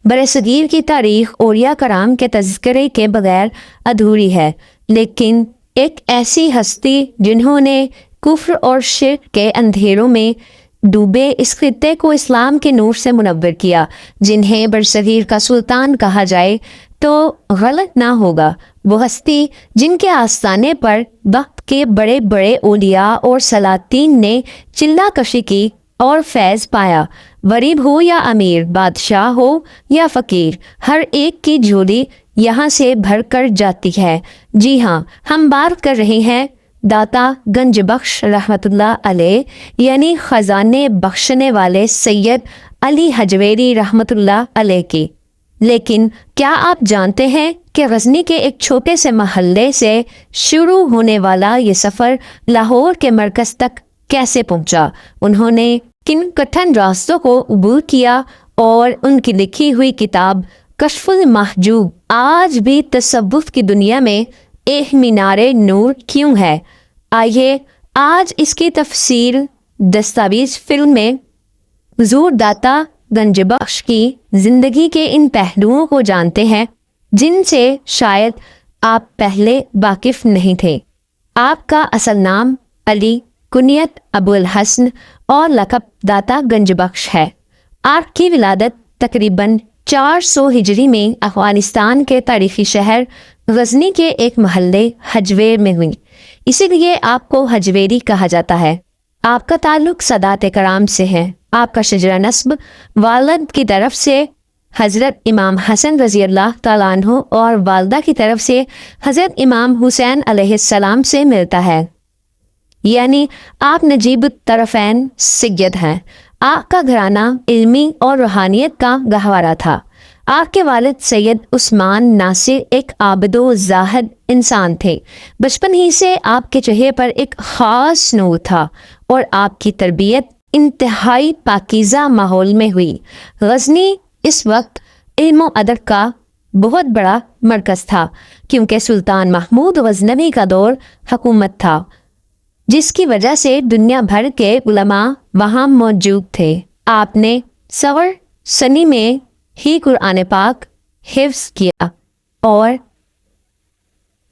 बरसगीर की तारीख औलिया कराम के तज़किरे के बगैर अधूरी है, लेकिन एक ऐसी हस्ती जिन्होंने कुफ्र और शिर्क के अंधेरों में डूबे इस खित्ते को इस्लाम के नूर से मुनव्वर किया, जिन्हें बरसगीर का सुल्तान कहा जाए तो गलत ना होगा। वो हस्ती जिनके आस्थाने पर वक्त के बड़े बड़े औलिया और सलातीन ने चिल्ला कशी की और फैज़ पाया। गरीब हो या अमीर, बादशाह हो या फ़कीर, हर एक की झोली यहाँ से भर कर जाती है। जी हाँ, हम बात कर रहे हैं दाता गंज बख्श रहमतुल्लाह अलैह यानी ख़जाने बख्शने वाले सैयद अली हजवेरी रहमतुल्लाह अलैह की। लेकिन क्या आप जानते हैं कि गजनी के एक छोटे से महल्ले से शुरू होने वाला ये सफ़र लाहौर के मरकज़ तक कैसे पहुंचा? उन्होंने किन कठिन रास्तों को अबूर किया और उनकी लिखी हुई किताब कश्फुल महजूब आज भी तसव्वुफ की दुनिया में एक मीनारे नूर क्यों है? आइए आज इसकी तफसीर दस्तावेज फिल्म में हुजूर दाता गंज बख्श की जिंदगी के इन पहलुओं को जानते हैं जिनसे शायद आप पहले वाकिफ नहीं थे। आपका असल नाम अली, कुनियत अबुल हसन और लक़ब दाता गंज बख्श है। आपकी विलादत तकरीबन 400 हिजरी में अफ़गानिस्तान के तारीख़ी शहर गजनी के एक महल्ले हजवेर में हुई, इसीलिए आपको हजवेरी कहा जाता है। आपका ताल्लुक़ सदात कराम से है। आपका शजरा नस्ब वालिद की तरफ से हज़रत इमाम हसन रज़ी अल्लाह तआला अन्हु और वालदा की तरफ से हज़रत इमाम हुसैन अलैहिस्सलाम से मिलता है, यानी आप नजीब तरफ़ैन सैयद हैं। आपका घराना इल्मी और रूहानियत का गहवारा था। आपके वालिद सैयद उस्मान नासिर एक आबिदो ज़ाहिद इंसान थे। बचपन ही से आपके चेहरे पर एक ख़ास नूर था और आपकी तरबियत इंतहाई पाकीज़ा माहौल में हुई। गजनी इस वक्त इल्म अदब का बहुत बड़ा मरकज़ था, क्योंकि सुल्तान महमूद गजनवी का दौर हुकूमत था, जिसकी वजह से दुनिया भर के उलमा वहाँ मौजूद थे। आपने सवर सनी में ही कुरान पाक हिफ्ज़ किया और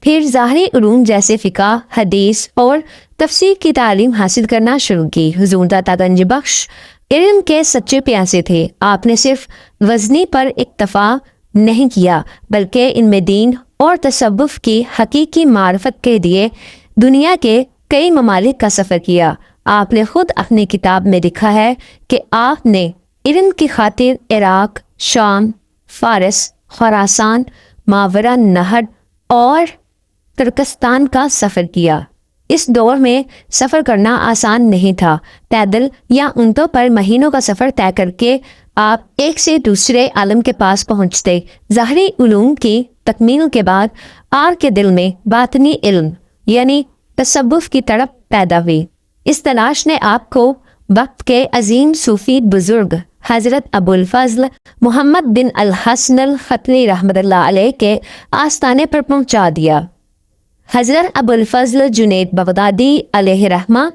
फिर ज़ाहरी उलूम जैसे फ़िक़ा, हदीस और तफसीर की तालीम हासिल करना शुरू की। हुज़ूर दाता गंज बख्श इल्म के सच्चे प्यासे थे। आपने सिर्फ गज़नी पर इक्तफ़ा नहीं किया, बल्कि इनमें दीन और तसव्वुफ़ की हकीकी मार्फत के लिए दुनिया के कई ममालिक का सफ़र किया। आपने ख़ुद अपनी किताब में लिखा है कि आपने इल्म की खातिर इराक़, शाम, फ़ारस, ख़ुरासान, मावरा नहर और तुर्कस्तान का सफ़र किया। इस दौर में सफ़र करना आसान नहीं था। पैदल या ऊँटों पर महीनों का सफ़र तय करके आप एक से दूसरे आलम के पास पहुँचते। ज़ाहरी उलूम की तकमील के बाद आपके दिल में बातनी इल्म यानी तसव्वुफ़ की तड़प पैदा हुई। इस तलाश ने आपको वक्त के अजीम सूफ़ी बुज़ुर्ग हज़रत अबुल फ़ज़ल मोहम्मद बिन अल हसन अल ख़तनी रहमतुल्लाह अलैह के आस्थाने पर पहुँचा दिया। हज़रत अबुल फ़ज़ल जुनैद बगदादी अलैहि रहमा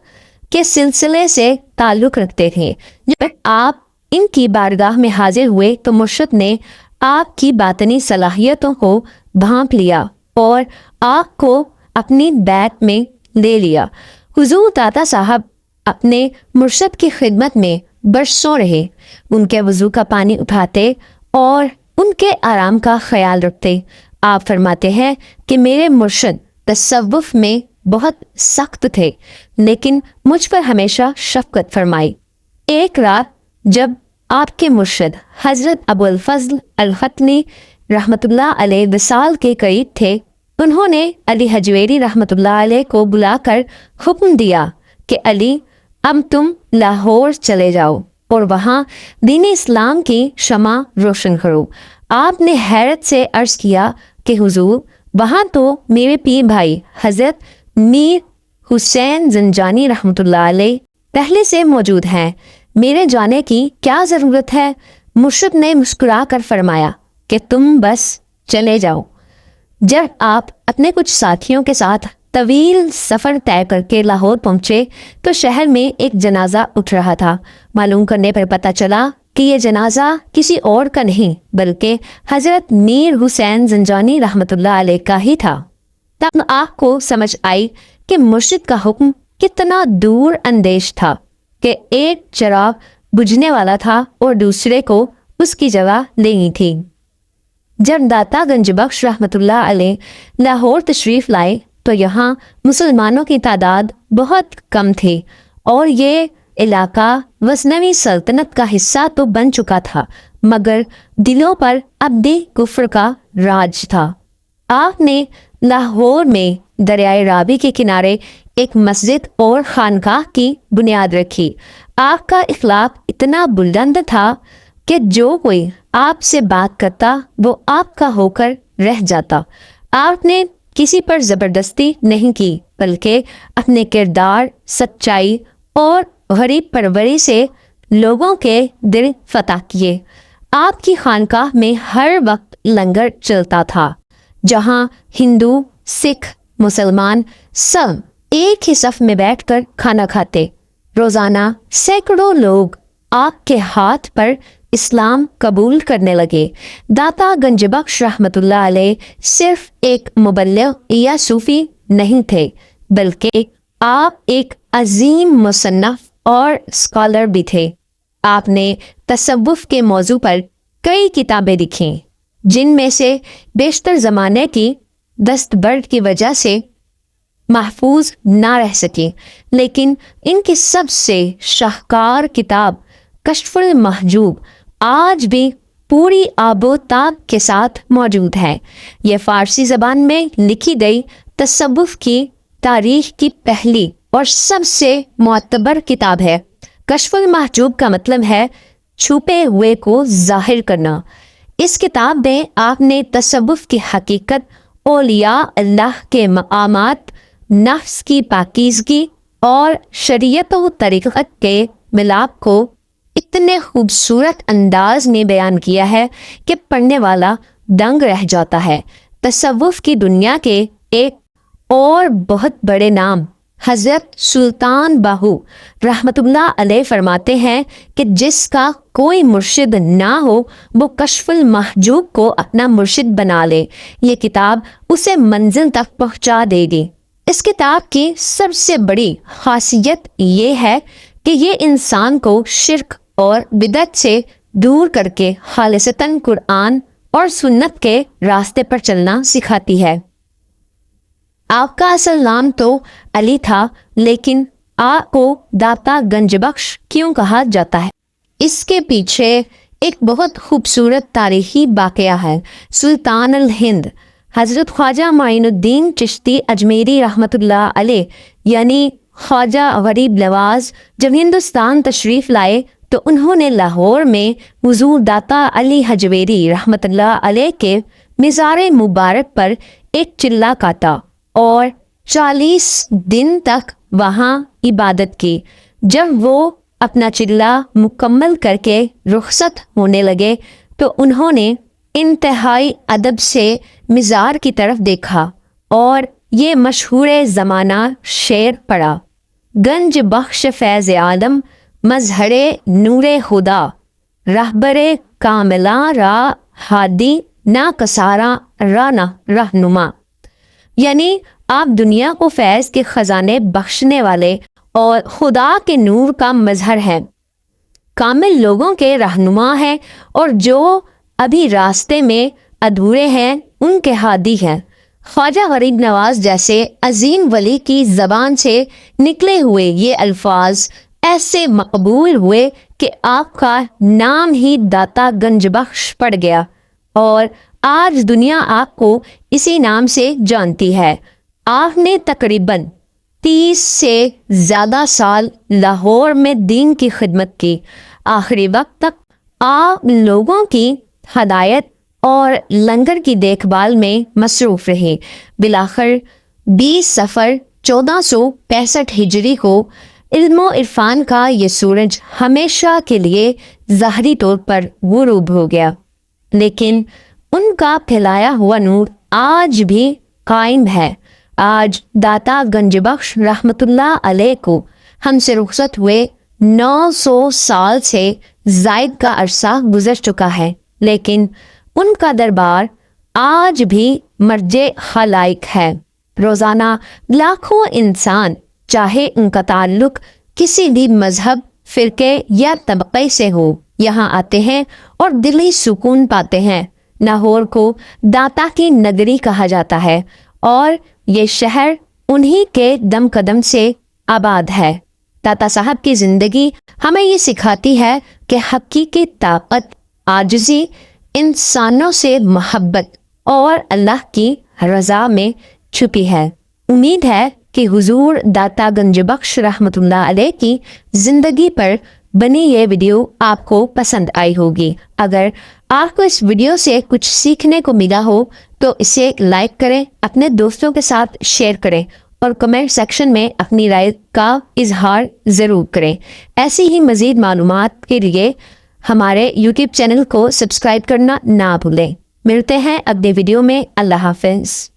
के सिलसिले से ताल्लुक़ रखते थे। जब आप इनकी बारगाह में हाजिर हुए तो मुर्शिद ने आपकी बातनी सलाहियतों को भांप लिया और आपको अपनी बैत में ले लिया। हुज़ूर दाता साहब अपने मुर्शिद की खिदमत में बरसों रहे, उनके वज़ू का पानी उठाते और उनके आराम का ख्याल रखते। आप फरमाते हैं कि मेरे मुर्शिद तसव्वुफ़ में बहुत सख्त थे, लेकिन मुझ पर हमेशा शफ़क़त फरमाई। एक रात जब आपके मुर्शिद हज़रत अबुल फ़ज़ल अल ख़तनी रहमतुल्लाह अलैह विसाल के करीब थे, उन्होंने अली हजवेरी रहमतुल्लाह अलैह को बुलाकर हुक्म दिया कि अली, अब तुम लाहौर चले जाओ और वहाँ दीन इस्लाम की शमा रोशन करो। आपने हैरत से अर्ज़ किया कि हुजूर, वहाँ तो मेरे पीर भाई हज़रत मीर हुसैन ज़ंजानी रहमतुल्लाह अलैह पहले से मौजूद हैं, मेरे जाने की क्या ज़रूरत है? मुर्शिद ने मुस्कुरा कर फरमाया कि तुम बस चले जाओ। जब आप अपने कुछ साथियों के साथ तवील सफ़र तय करके लाहौर पहुँचे तो शहर में एक जनाजा उठ रहा था। मालूम करने पर पता चला کہ یہ جنازہ کسی اور کا نہیں بلکہ حضرت میر حسین زنجانی رحمۃ اللہ علیہ کا ہی تھا۔ تب آپ کو سمجھ آئی کہ مرشد کا حکم کتنا دور اندیش تھا کہ ایک چراغ بجھنے والا تھا اور دوسرے کو اس کی جگہ لینی تھی۔ جب داتا گنج بخش رحمۃ اللہ علیہ لاہور تشریف لائے تو یہاں مسلمانوں کی تعداد بہت کم تھی اور یہ علاقہ غزنوی سلطنت کا حصہ تو بن چکا تھا مگر دلوں پر اب بھی کفر کا راج تھا۔ آپ نے لاہور میں دریائے راوی کے کنارے ایک مسجد اور خانقاہ کی بنیاد رکھی۔ آپ کا اخلاق اتنا بلند تھا کہ جو کوئی آپ سے بات کرتا وہ آپ کا ہو کر رہ جاتا۔ آپ نے کسی پر زبردستی نہیں کی بلکہ اپنے کردار، سچائی اور غریب پروری سے لوگوں کے دل فتح کیے۔ آپ کی خانقاہ میں ہر وقت لنگر چلتا تھا جہاں ہندو، سکھ، مسلمان سب ایک ہی صف میں بیٹھ کر کھانا کھاتے۔ روزانہ سینکڑوں لوگ آپ کے ہاتھ پر اسلام قبول کرنے لگے۔ داتا گنج بخش رحمۃ اللہ علیہ صرف ایک مبلغ یا صوفی نہیں تھے بلکہ آپ ایک عظیم مصنف اور اسکالر بھی تھے۔ آپ نے تصوف کے موضوع پر کئی کتابیں لکھیں جن میں سے بیشتر زمانے کی دستبرد کی وجہ سے محفوظ نہ رہ سکی، لیکن ان کی سب سے شاہکار کتاب کشف المحجوب آج بھی پوری آب و تاب کے ساتھ موجود ہے۔ یہ فارسی زبان میں لکھی گئی تصوف کی تاریخ کی پہلی اور سب سے معتبر کتاب ہے۔ کشف المحجوب کا مطلب ہے چھپے ہوئے کو ظاہر کرنا۔ اس کتاب میں آپ نے تصوف کی حقیقت، اولیاء اللہ کے مقامات، نفس کی پاکیزگی اور شریعت و طریقت کے ملاپ کو اتنے خوبصورت انداز میں بیان کیا ہے کہ پڑھنے والا دنگ رہ جاتا ہے۔ تصوف کی دنیا کے ایک اور بہت بڑے نام حضرت سلطان باہو رحمۃ اللہ علیہ فرماتے ہیں کہ جس کا کوئی مرشد نہ ہو وہ کشف المحجوب کو اپنا مرشد بنا لے، یہ کتاب اسے منزل تک پہنچا دے گی۔ اس کتاب کی سب سے بڑی خاصیت یہ ہے کہ یہ انسان کو شرک اور بدعت سے دور کر کے خالصتاً قرآن اور سنت کے راستے پر چلنا سکھاتی ہے۔ آپ کا اصل نام تو علی تھا لیکن آپ کو داتا گنج بخش کیوں کہا جاتا ہے؟ اس کے پیچھے ایک بہت خوبصورت تاریخی واقعہ ہے۔ سلطان الہند حضرت خواجہ معین الدین چشتی اجمیری رحمۃ اللہ علیہ یعنی خواجہ غریب نواز جب ہندوستان تشریف لائے تو انہوں نے لاہور میں حضور داتا علی حجویری رحمۃ اللہ علیہ کے مزار مبارک پر ایک چلہ کاٹا اور 40 دن تک وہاں عبادت کی۔ جب وہ اپنا چلہ مکمل کر کے رخصت ہونے لگے تو انہوں نے انتہائی ادب سے مزار کی طرف دیکھا اور یہ مشہور زمانہ شعر پڑھا: گنج بخش فیض عالم مظہر نور خدا، رہبر کاملاں را ہادی نہ کسارا را نہ رہنما۔ یعنی آپ دنیا کو فیض کے خزانے بخشنے والے اور خدا کے نور کا مظہر ہیں، کامل لوگوں کے رہنما ہیں اور جو ابھی راستے میں ادھورے ہیں ان کے ہادی ہیں۔ خواجہ غریب نواز جیسے عظیم ولی کی زبان سے نکلے ہوئے یہ الفاظ ایسے مقبول ہوئے کہ آپ کا نام ہی داتا گنج بخش پڑ گیا اور آج دنیا آپ کو اسی نام سے جانتی ہے۔ آپ نے تقریباً 30 سے زیادہ سال لاہور میں دین کی خدمت کی۔ آخری وقت تک آپ لوگوں کی ہدایت اور لنگر کی دیکھ بھال میں مصروف رہے۔ بالآخر 20 صفر 1465 ہجری کو علم و عرفان کا یہ سورج ہمیشہ کے لیے ظاہری طور پر غروب ہو گیا، لیکن ان کا پھیلایا ہوا نور آج بھی قائم ہے۔ آج داتا گنج بخش رحمۃ اللہ علیہ کو ہم سے رخصت ہوئے 900 साल से जायद का अरसा गुजर चुका है, लेकिन उनका दरबार आज भी मर्जे खलाइक है। रोजाना लाखों इंसान, चाहे उनका ताल्लुक किसी भी मजहब, फिरके या तबके से हो, यहाँ आते हैं और दिली सुकून पाते हैं। लाहौर को दाता की नगरी कहा जाता है और ये शहर उन्हीं के दम कदम से आबाद है। दाता साहब की जिंदगी हमें ये सिखाती है कि हकीकी ताकत आजिज़ी, इंसानों से मोहब्बत और अल्लाह की रज़ा में छुपी है। उम्मीद है कि हुजूर दाता गंज बख्श रहमतुल्लाह अलैह की ज़िंदगी पर बनी ये वीडियो आपको पसंद आई होगी। अगर आपको इस वीडियो से कुछ सीखने को मिला हो तो इसे लाइक करें, अपने दोस्तों के साथ शेयर करें और कमेंट सेक्शन में अपनी राय का इजहार ज़रूर करें। ऐसी ही मज़ीद मालूमात के लिए हमारे यूट्यूब चैनल को सब्सक्राइब करना ना भूलें। मिलते हैं अगले वीडियो में। अल्लाह हाफ़िज़।